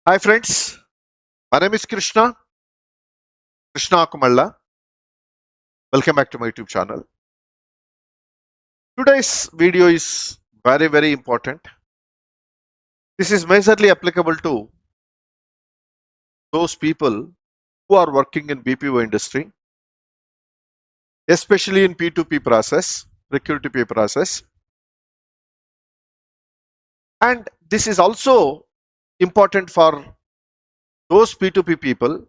Hi friends, my name is krishnaakumalla. Welcome back to my YouTube channel. Today's video is very important. This is majorly applicable to those people who are working in BPO industry, especially in P2P process, procure-to-pay process. And this is also important for those P2P people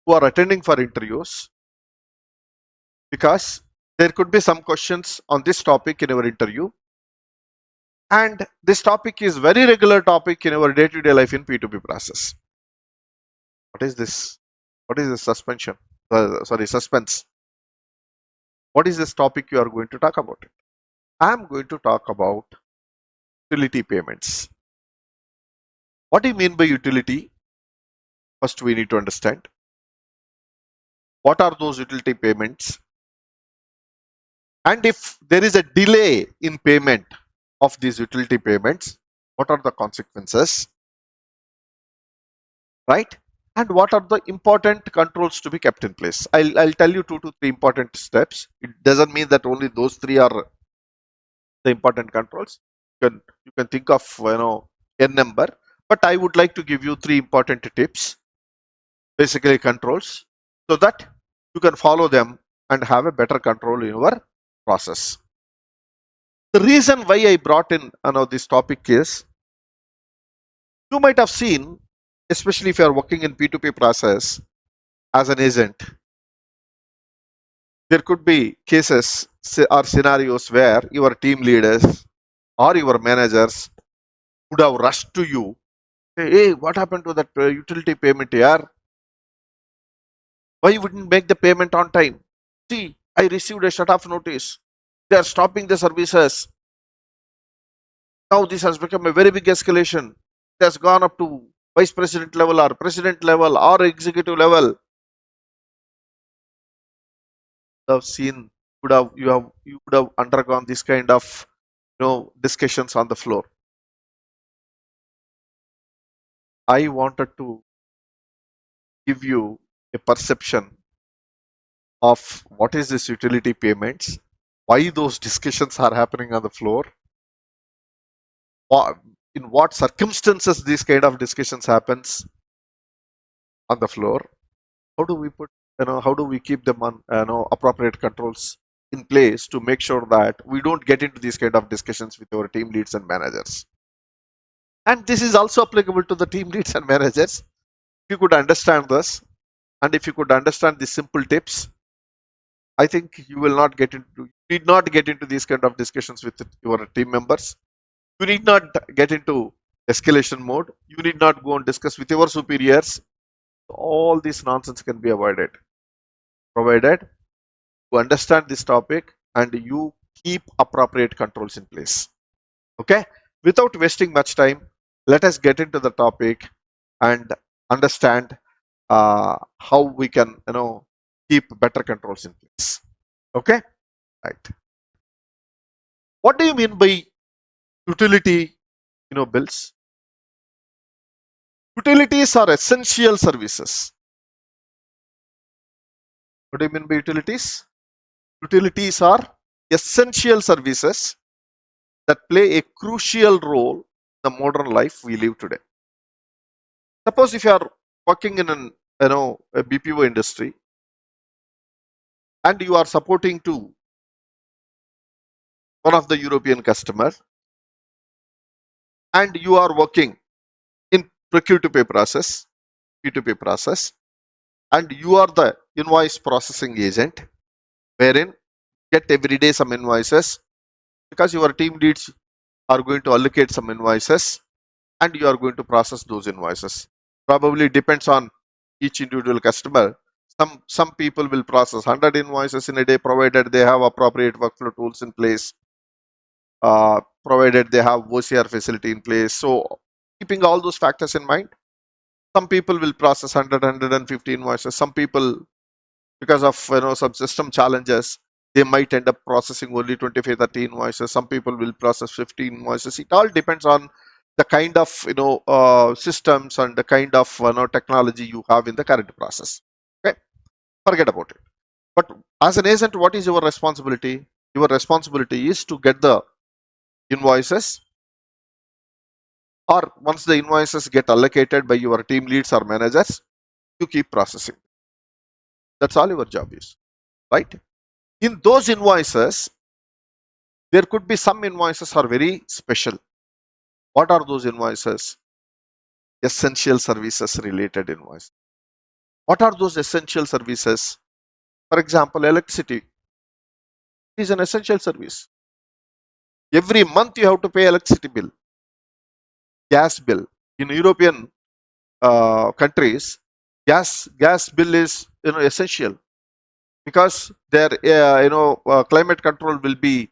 who are attending for interviews, because there could be some questions on this topic in our interview. And this topic is very regular topic in our day-to-day life in P2P process. What is this? What is this suspension? Suspense. What is this topic you are going to talk about? I am going to talk about utility payments. What do you mean by utility? First, we need to understand what are those utility payments, and if there is a delay in payment of these utility payments, what are the consequences, right? And what are the important controls to be kept in place? I'll tell you 2 to 3 important steps. It doesn't mean that only those 3 are the important controls. You can think of n number, but I would like to give you 3 important tips, basically controls, so that you can follow them and have a better control in your process. The reason why I brought in this topic is, you might have seen, especially if you are working in P2P process as an agent, there could be cases or scenarios where your team leaders or your managers would have rushed to you, say, hey, what happened to that utility payment here? Why you wouldn't make the payment on time? See, I received a shut-off notice. They are stopping the services. Now this has become a very big escalation. It has gone up to vice president level or president level or executive level. Have seen, you would have undergone this kind of discussions on the floor. I wanted to give you a perception of what is this utility payments, why those discussions are happening on the floor, in what circumstances these kind of discussions happens on the floor, how do we put, how do we keep them on appropriate controls in place to make sure that we don't get into these kind of discussions with our team leads and managers. And this is also applicable to the team leads and managers. If you could understand this, and if you could understand these simple tips, I think you need not get into these kind of discussions with your team members. You need not get into escalation mode. You need not go and discuss with your superiors. All this nonsense can be avoided, provided you understand this topic and you keep appropriate controls in place. Okay, without wasting much time, let us get into the topic and understand how we can keep better controls in place. Okay, right. What do you mean by utility bills? Utilities are essential services. What do you mean by utilities? Utilities are essential services that play a crucial role in the modern life we live today. Suppose if you are working in an a BPO industry and you are supporting to one of the European customers, and you are working in procure to pay process, P2P process, and you are the invoice processing agent, wherein get every day some invoices, because your team leads are going to allocate some invoices and you are going to process those invoices. Probably depends on each individual customer. Some people will process 100 invoices in a day, provided they have appropriate workflow tools in place, provided they have OCR facility in place. So keeping all those factors in mind, some people will process 100, 150 invoices. Some people, because of some system challenges, they might end up processing only 25, 30 invoices. Some people will process 50 invoices. It all depends on the kind of systems and the kind of technology you have in the current process. Okay, forget about it. But as an agent, what is your responsibility? Your responsibility is to get the invoices, or once the invoices get allocated by your team leads or managers, you keep processing. That's all your job is, right? In those invoices, there could be some invoices are very special. What are those invoices? Essential services related invoice. What are those essential services? For example, electricity is an essential service. Every month you have to pay electricity bill, gas bill. In European countries, gas bill is essential because their climate control will be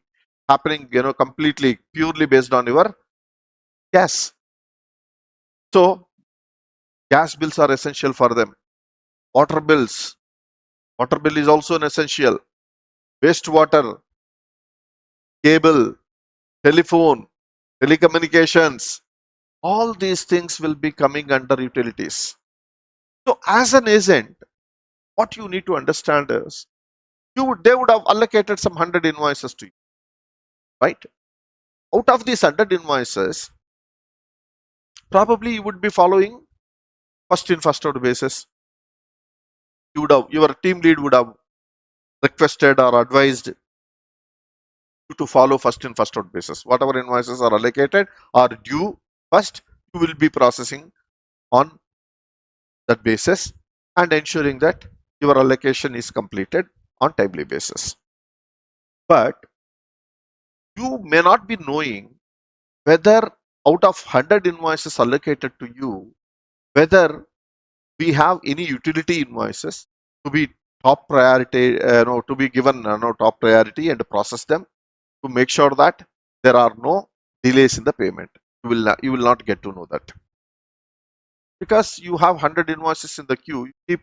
happening completely purely based on your gas. So gas bills are essential for them. Water bills, water bill is also an essential. Wastewater, cable, telephone, telecommunications, all these things will be coming under utilities. So as an agent, what you need to understand is they would have allocated some 100 invoices to you, right? Out of these 100 invoices, probably you would be following first in first out basis. Your team lead would have requested or advised you to follow first in first out basis. Whatever invoices are allocated or due first, you will be processing on that basis and ensuring that your allocation is completed on timely basis. But you may not be knowing whether out of 100 invoices allocated to you, whether we have any utility invoices to be top priority, to be given top priority and process them to make sure that there are no delays in the payment. You will not get to know that because you have 100 invoices in the queue. You keep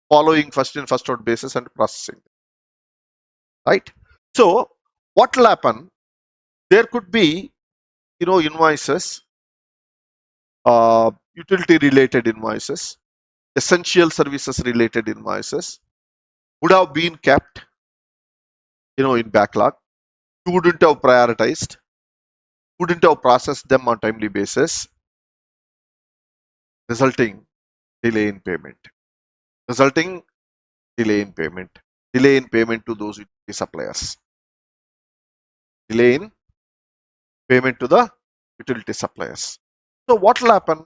following first in first out basis and processing, right? So what will happen? There could be invoices, utility related invoices, essential services related invoices would have been kept in backlog. You wouldn't have prioritized, wouldn't have processed them on timely basis, resulting delay in payment. Resulting delay in payment. Delay in payment to those utility suppliers. Delay in payment to the utility suppliers. So what will happen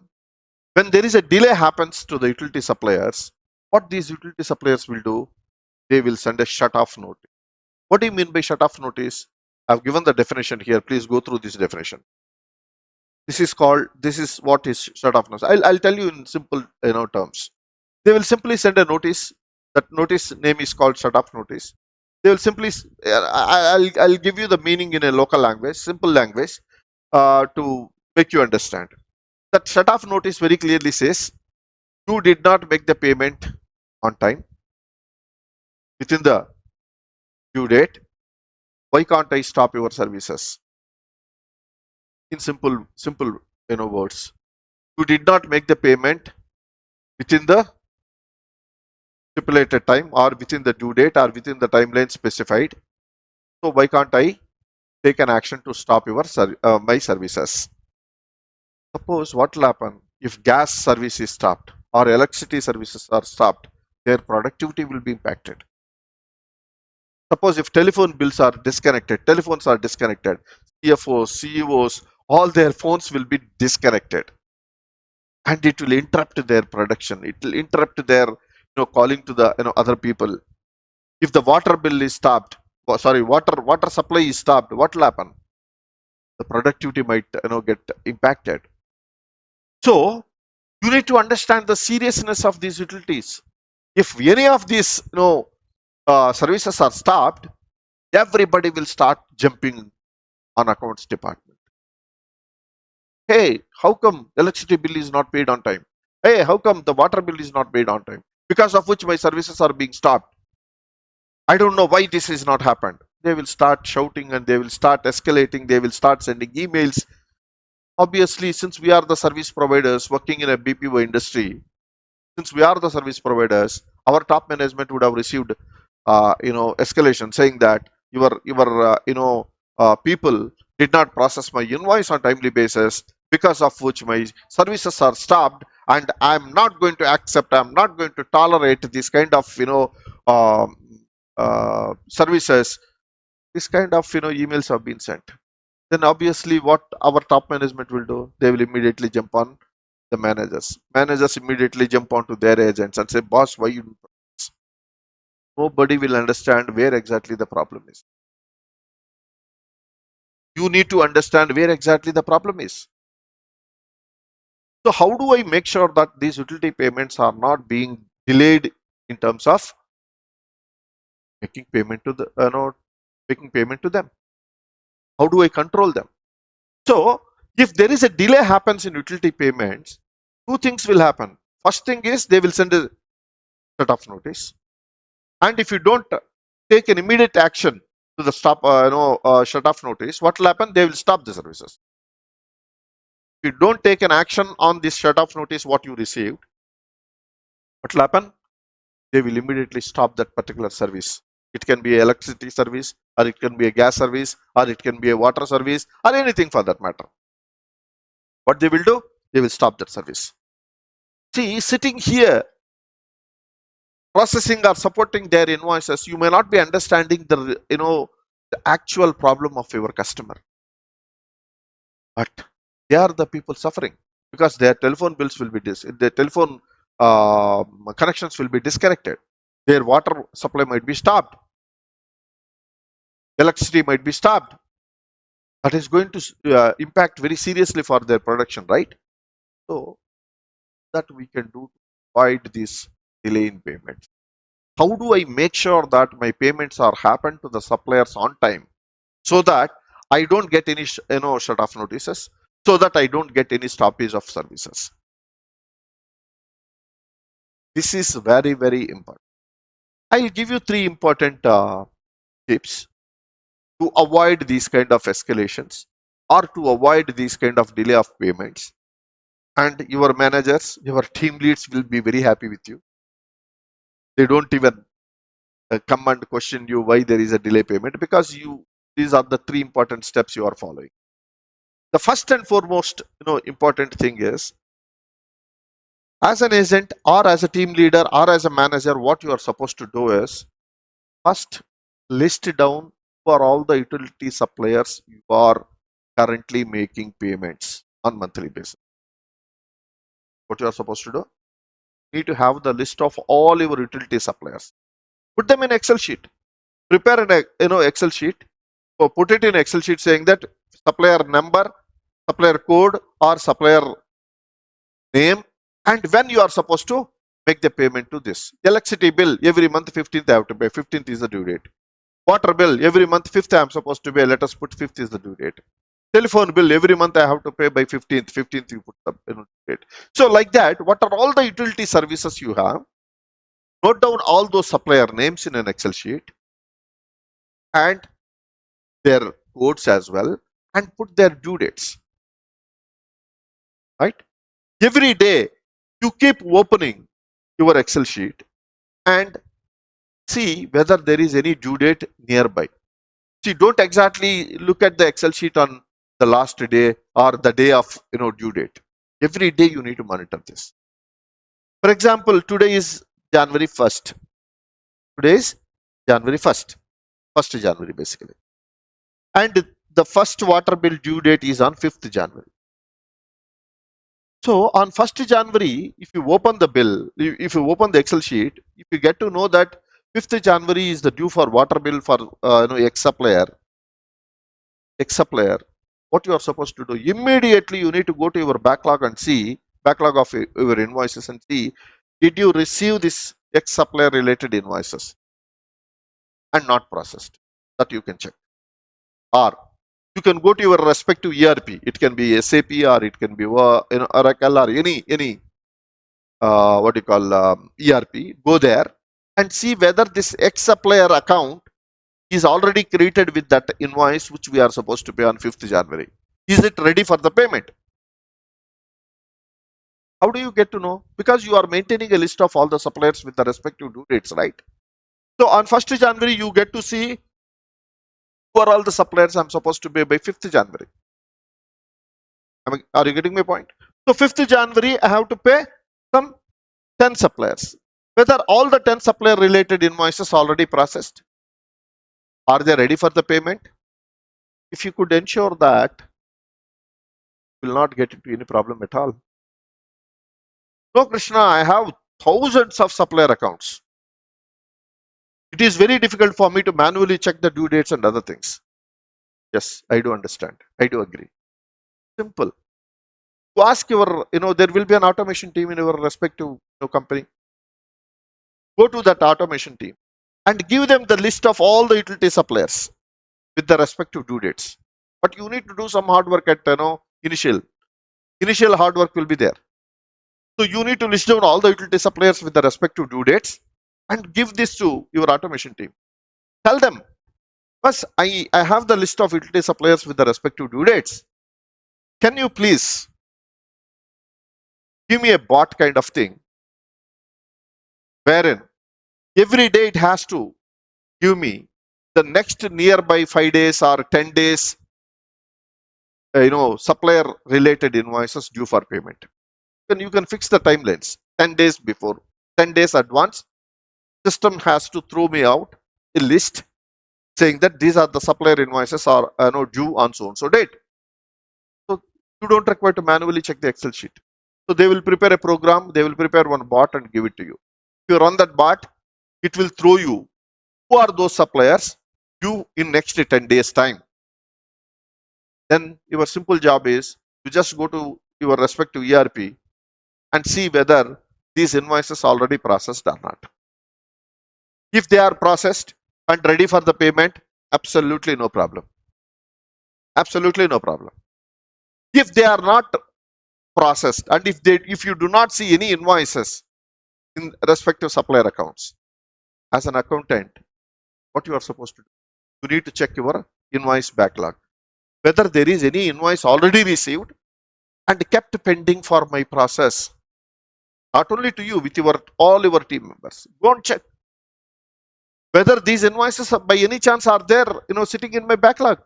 when there is a delay happens to the utility suppliers? What these utility suppliers will do? They will send a shut off notice. What do you mean by shut off notice? I've given the definition here. Please go through this definition. This is what is shut off notice. I'll tell you in simple terms. They will simply send a notice. That notice name is called shut off notice. They will simply I'll give you the meaning in a local language, simple language, to make you understand. That shut off notice very clearly says you did not make the payment on time within the due date. Why can't I stop your services? In simple words, you did not make the payment within the stipulated time or within the due date or within the timeline specified. So why can't I take an action to stop your my services? Suppose what will happen if gas service is stopped or electricity services are stopped, their productivity will be impacted. Suppose if telephone bills are disconnected, telephones are disconnected, CFOs, CEOs, all their phones will be disconnected. And it will interrupt their production. It will interrupt their calling to the other people. If the water bill is stopped, water supply is stopped, what will happen? The productivity might get impacted. So you need to understand the seriousness of these utilities. If any of these services are stopped, everybody will start jumping on accounts department. Hey, how come electricity bill is not paid on time? Hey, how come the water bill is not paid on time? Because of which my services are being stopped. I don't know why this has not happened. They will start shouting and they will start escalating. They will start sending emails. Obviously, since we are the service providers working in a BPO industry, since we are the service providers, our top management would have received, escalation saying that your people did not process my invoice on timely basis, because of which my services are stopped, and I'm not going to accept, I'm not going to tolerate this kind of um, services. This kind of emails have been sent. Then obviously what our top management will do, they will immediately jump on the managers. Managers immediately jump onto their agents and say, boss, why you do this? Nobody will understand where exactly the problem is. You need to understand where exactly the problem is. So how do I make sure that these utility payments are not being delayed in terms of making payment to the making payment to them? How do I control them? So if there is a delay happens in utility payments, two things will happen. First thing is they will send a set of notice, and if you don't take an immediate action to the shut off notice, what will happen? They will stop the services. If you don't take an action on this shut off notice what you received, what will happen? They will immediately stop that particular service. It can be electricity service, or it can be a gas service, or it can be a water service, or anything for that matter. What they will do? They will stop that service. See, sitting here processing or supporting their invoices, you may not be understanding the actual problem of your customer, but they are the people suffering, because their telephone bills will be their telephone connections will be disconnected, their water supply might be stopped, electricity might be stopped. That is going to impact very seriously for their production, right? So that we can do to avoid this delay in payments. How do I make sure that my payments are happen to the suppliers on time, so that I don't get any shut off notices, so that I don't get any stoppage of services? This is very, very important. I'll give you three important tips to avoid these kind of escalations, or to avoid these kind of delay of payments. And your managers, your team leads will be very happy with you. They don't even come and question you why there is a delay payment, because these are the three important steps you are following. The first and foremost important thing is, as an agent or as a team leader or as a manager, what you are supposed to do is first list down for all the utility suppliers you are currently making payments on monthly basis. What you are supposed to do? You need to have the list of all your utility suppliers. Put them in Excel sheet. Prepare an Excel sheet, or put it in Excel sheet saying that supplier number, supplier code, or supplier name, and when you are supposed to make the payment to this. Electricity bill, every month 15th I have to pay. 15th is the due date. Water bill, every month 5th I am supposed to pay. Let us put 5th is the due date. Telephone bill, every month I have to pay by 15th. 15th you put the due date. So like that, what are all the utility services you have? Note down all those supplier names in an Excel sheet and their codes as well, and put their due dates. Right? Every day you keep opening your Excel sheet and see whether there is any due date nearby. See, don't exactly look at the Excel sheet on the last day or the day of due date. Every day you need to monitor this. For example, today is January 1st. Today is January 1st. 1st January basically. And the first water bill due date is on 5th January. So on 1st January, if you open the bill, if you open the Excel sheet, if you get to know that 5th January is the due for water bill for X supplier, what you are supposed to do? Immediately you need to go to your backlog and see, backlog of your invoices, and see, did you receive this X supplier related invoices and not processed? That you can check. Or you can go to your respective ERP. It can be SAP, or it can be Oracle, or any what you call ERP. Go there and see whether this X supplier account is already created with that invoice which we are supposed to pay on 5th January. Is it ready for the payment? How do you get to know? Because you are maintaining a list of all the suppliers with the respective due dates, right? So on 1st January, you get to see who are all the suppliers I'm supposed to pay by 5th January. Are you getting my point? So 5th January, I have to pay some 10 suppliers. Whether all the 10 supplier related invoices already processed? Are they ready for the payment? If you could ensure that, you will not get into any problem at all. No, Krishna, I have thousands of supplier accounts. It is very difficult for me to manually check the due dates and other things. Yes, I do understand. I do agree. Simple. You ask your, there will be an automation team in your respective company. Go to that automation team and give them the list of all the utility suppliers with the respective due dates. But you need to do some hard work at initial hard work will be there. So you need to list down all the utility suppliers with the respective due dates and give this to your automation team. Tell them, first, I have the list of utility suppliers with the respective due dates. Can you please give me a bot kind of thing wherein every day it has to give me the next nearby 5 days or 10 days supplier related invoices due for payment. Then you can fix the timelines 10 days before, 10 days advance. System has to throw me out a list saying that these are the supplier invoices are due on so and so date. So you don't require to manually check the Excel sheet. So they will prepare a program, they will prepare one bot and give it to you. If you run that bot, it will throw you who are those suppliers due in next 10 days time. Then your simple job is you just go to your respective ERP and see whether these invoices already processed or not. If they are processed and ready for the payment, absolutely no problem. Absolutely no problem. If they are not processed and if you do not see any invoices in respective supplier accounts, as an accountant, what you are supposed to do? You need to check your invoice backlog. Whether there is any invoice already received and kept pending for my process. Not only to you, with all your team members. Go and check whether these invoices by any chance are there, sitting in my backlog.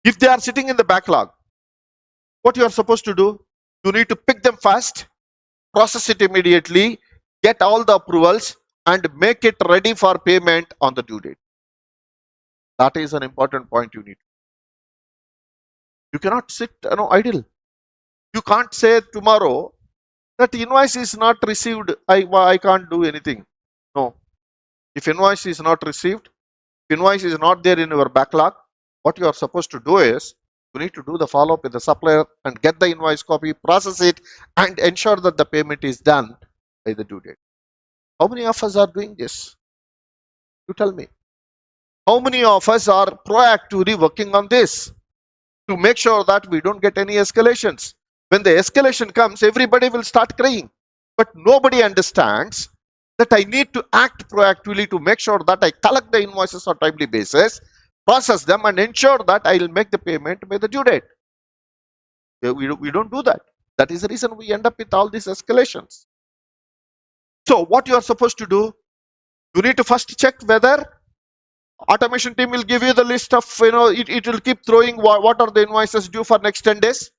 If they are sitting in the backlog, what you are supposed to do? You need to pick them fast, process it immediately, get all the approvals, and make it ready for payment on the due date. That is an important point you need. You cannot sit idle. You can't say tomorrow that invoice is not received. I can't do anything. No. If invoice is not received, if invoice is not there in your backlog, what you are supposed to do is you need to do the follow-up with the supplier and get the invoice copy, process it, and ensure that the payment is done by the due date. How many of us are doing this? You tell me. How many of us are proactively working on this to make sure that we don't get any escalations? When the escalation comes, everybody will start crying. But nobody understands that I need to act proactively to make sure that I collect the invoices on a timely basis, process them, and ensure that I will make the payment by the due date. We don't do that. That is the reason we end up with all these escalations. So what you are supposed to do, you need to first check whether automation team will give you the list of, it will keep throwing what are the invoices due for next 10 days.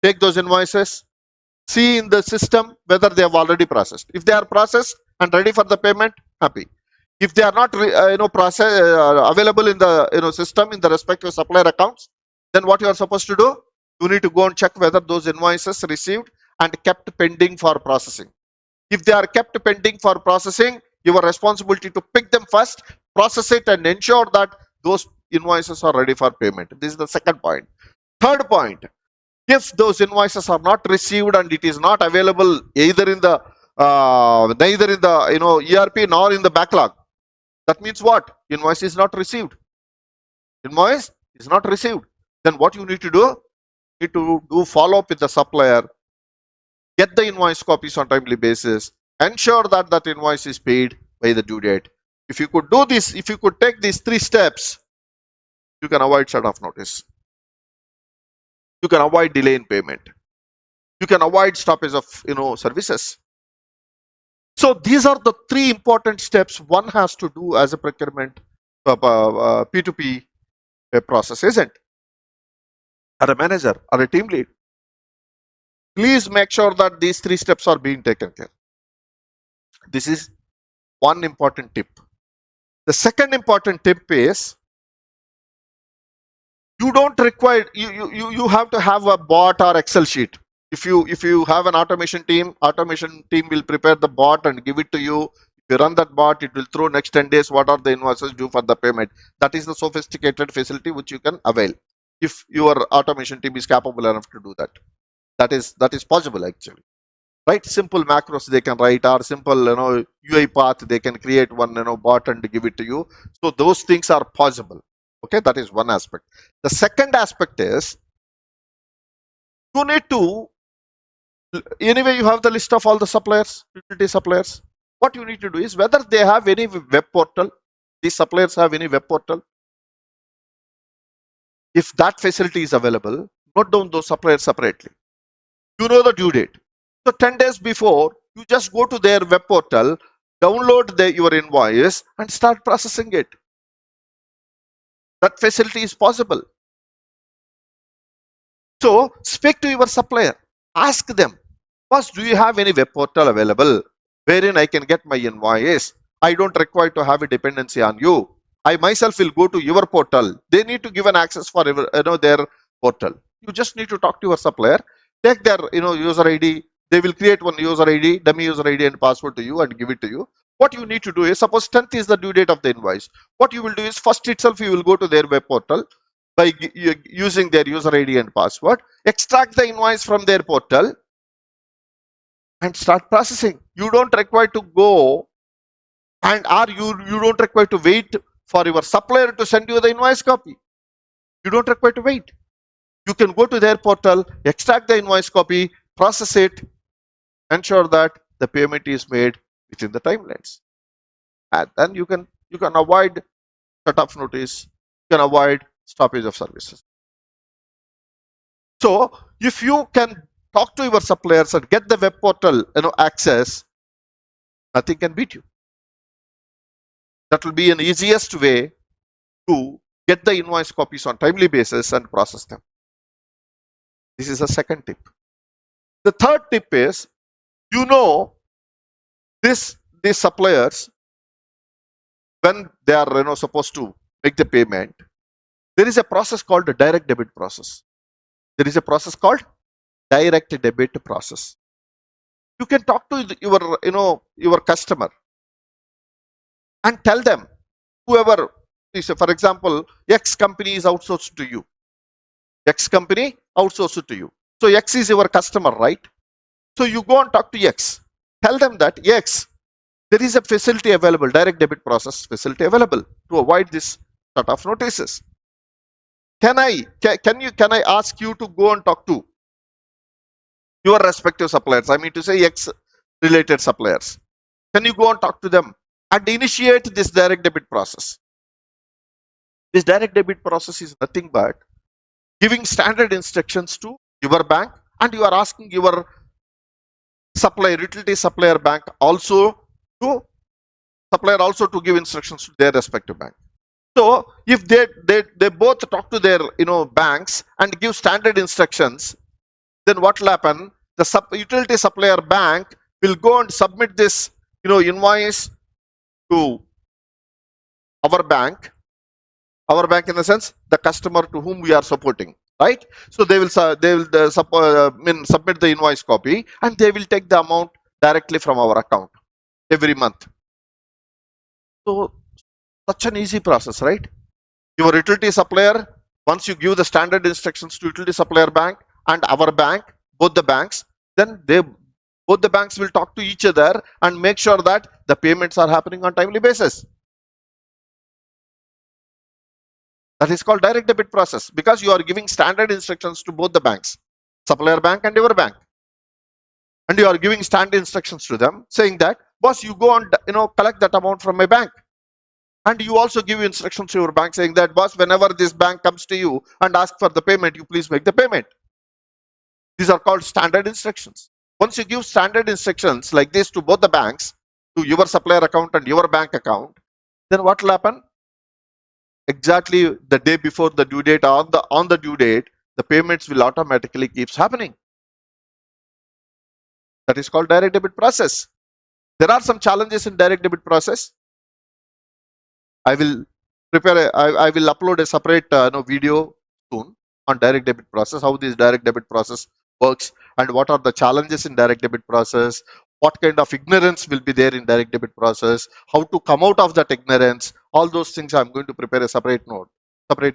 Take those invoices, see in the system whether they have already processed. If they are processed and ready for the payment, happy. If they are not available in the system in the respective supplier accounts, then what you are supposed to do? You need to go and check whether those invoices received and kept pending for processing. If they are kept pending for processing, your responsibility to pick them first, process it, and ensure that those invoices are ready for payment. This is the second point. Third point, if those invoices are not received and it is not available either in the neither in the ERP nor in the backlog, that means what? Invoice is not received. Invoice is not received. Then what you need to do? You need to do follow up with the supplier, get the invoice copies on timely basis, ensure that that invoice is paid by the due date. If you could do this, if you could take these 3 steps, you can avoid shut off notice. You can avoid delay in payment. You can avoid stoppage of services. So these are the three important steps one has to do as a procurement P2P process, isn't? Or a manager or a team lead. Please make sure that these three steps are being taken care. This is one important tip. The second important tip is you don't require you have to have a bot or Excel sheet. If you have an automation team will prepare the bot and give it to you. If you run that bot, it will throw next 10 days what are the invoices due for the payment. That is the sophisticated facility which you can avail if your automation team is capable enough to do that. That is possible actually, right? Simple macros they can write, or simple UI path they can create one bot and give it to you. So those things are possible. Okay, that is one aspect. The second aspect is you need to, anyway you have the list of all the suppliers, utility suppliers. What you need to do is whether they have any web portal, these suppliers have any web portal. If that facility is available, note down those suppliers separately. You know the due date. So 10 days before, you just go to their web portal, download your invoice and start processing it. That facility is possible. So speak to your supplier. Ask them, boss, do you have any web portal available wherein I can get my invoice? I don't require to have a dependency on you. I myself will go to your portal. They need to give an access for their portal. You just need to talk to your supplier. Take their user ID. They will create one user ID, dummy user ID and password to you and give it to you. What you need to do is, suppose 10th is the due date of the invoice. What you will do is, first itself you will go to their web portal by using their user ID and password, extract the invoice from their portal and start processing. You don't require to go and you don't require to wait for your supplier to send you the invoice copy. You don't require to wait. You can go to their portal, extract the invoice copy, process it, ensure that the payment is made within the timelines. And then you can avoid cut-off notice, you can avoid stoppage of services. So if you can talk to your suppliers and get the web portal access, nothing can beat you. That will be an easiest way to get the invoice copies on timely basis and process them. This is the second tip. The third tip is, these suppliers, when they are supposed to make the payment, there is a process called the direct debit process. There is a process called direct debit process. You can talk to your customer and tell them, whoever is, for example, X company is outsourced to you. X company outsourced to you. So X is your customer, right? So you go and talk to X. Tell them that X, there is a facility available, direct debit process facility available to avoid this sort of notices. Can I ask you to go and talk to your respective suppliers? I mean to say X related suppliers. Can you go and talk to them and initiate this direct debit process? This direct debit process is nothing but giving standard instructions to your bank, and you are asking your supplier, utility supplier bank also to give instructions to their respective bank. So if they both talk to their banks and give standard instructions, then what will happen? The utility supplier bank will go and submit this invoice to our bank in the sense the customer to whom we are supporting, right? So they will submit the invoice copy and they will take the amount directly from our account every month. So such an easy process, right? Your utility supplier, once you give the standard instructions to utility supplier bank and our bank, both the banks, then both the banks will talk to each other and make sure that the payments are happening on timely basis. That is called direct debit process, because you are giving standard instructions to both the banks, supplier bank and your bank. And you are giving standard instructions to them saying that, boss, you go and collect that amount from my bank. And you also give instructions to your bank saying that, boss, whenever this bank comes to you and asks for the payment, you please make the payment. These are called standard instructions. Once you give standard instructions like this to both the banks, to your supplier account and your bank account, then what will happen? Exactly the day before the due date, on the due date, the payments will automatically keeps happening. That is called direct debit process. There are some challenges in direct debit process. I will I will upload a separate video soon on direct debit process, how this direct debit process works, and what are the challenges in direct debit process, what kind of ignorance will be there in direct debit process, how to come out of that ignorance. All those things I'm going to prepare a separate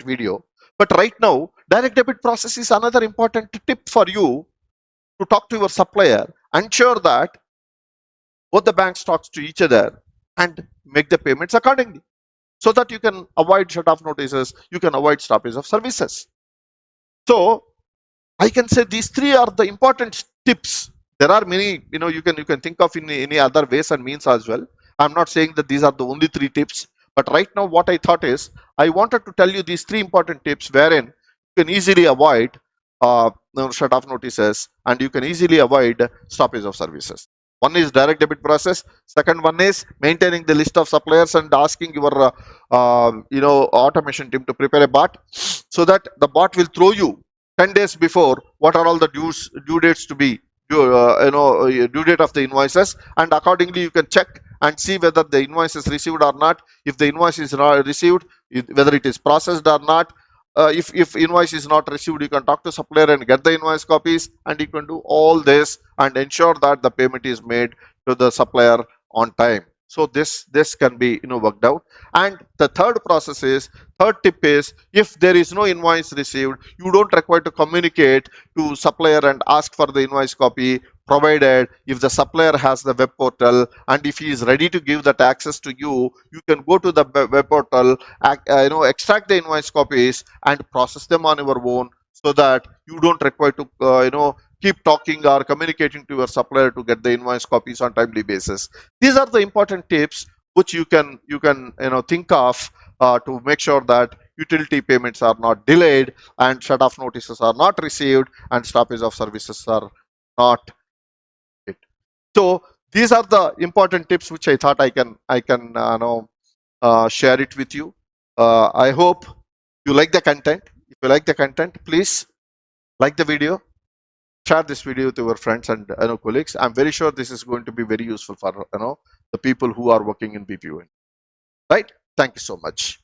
video. But right now, direct debit process is another important tip for you to talk to your supplier. Ensure that both the banks talks to each other and make the payments accordingly, so that you can avoid shut-off notices, you can avoid stoppage of services. So I can say these three are the important tips. There are many, you can think of in any other ways and means as well. I'm not saying that these are the only three tips, but right now what I thought is I wanted to tell you these three important tips wherein you can easily avoid shut-off notices and you can easily avoid stoppage of services. One is direct debit process. Second one is maintaining the list of suppliers and asking your automation team to prepare a bot, so that the bot will throw you 10 days before what are all the due dates to be, due date of the invoices, and accordingly you can check and see whether the invoice is received or not. If the invoice is not received, whether it is processed or not. If invoice is not received, you can talk to supplier and get the invoice copies, and you can do all this and ensure that the payment is made to the supplier on time. So this can be worked out. And the third tip is, if there is no invoice received, you don't require to communicate to supplier and ask for the invoice copy, provided if the supplier has the web portal and if he is ready to give that access to you, you can go to the web portal, extract the invoice copies and process them on your own, so that you don't require to keep talking or communicating to your supplier to get the invoice copies on timely basis. These are the important tips which you can think of to make sure that utility payments are not delayed and shut off notices are not received and stoppage of services are not hit. So these are the important tips which I thought I can share it with you. I hope you like the content. If you like the content, please like the video, share this video to your friends and colleagues. I'm very sure this is going to be very useful for the people who are working in BPO. Right? Thank you so much.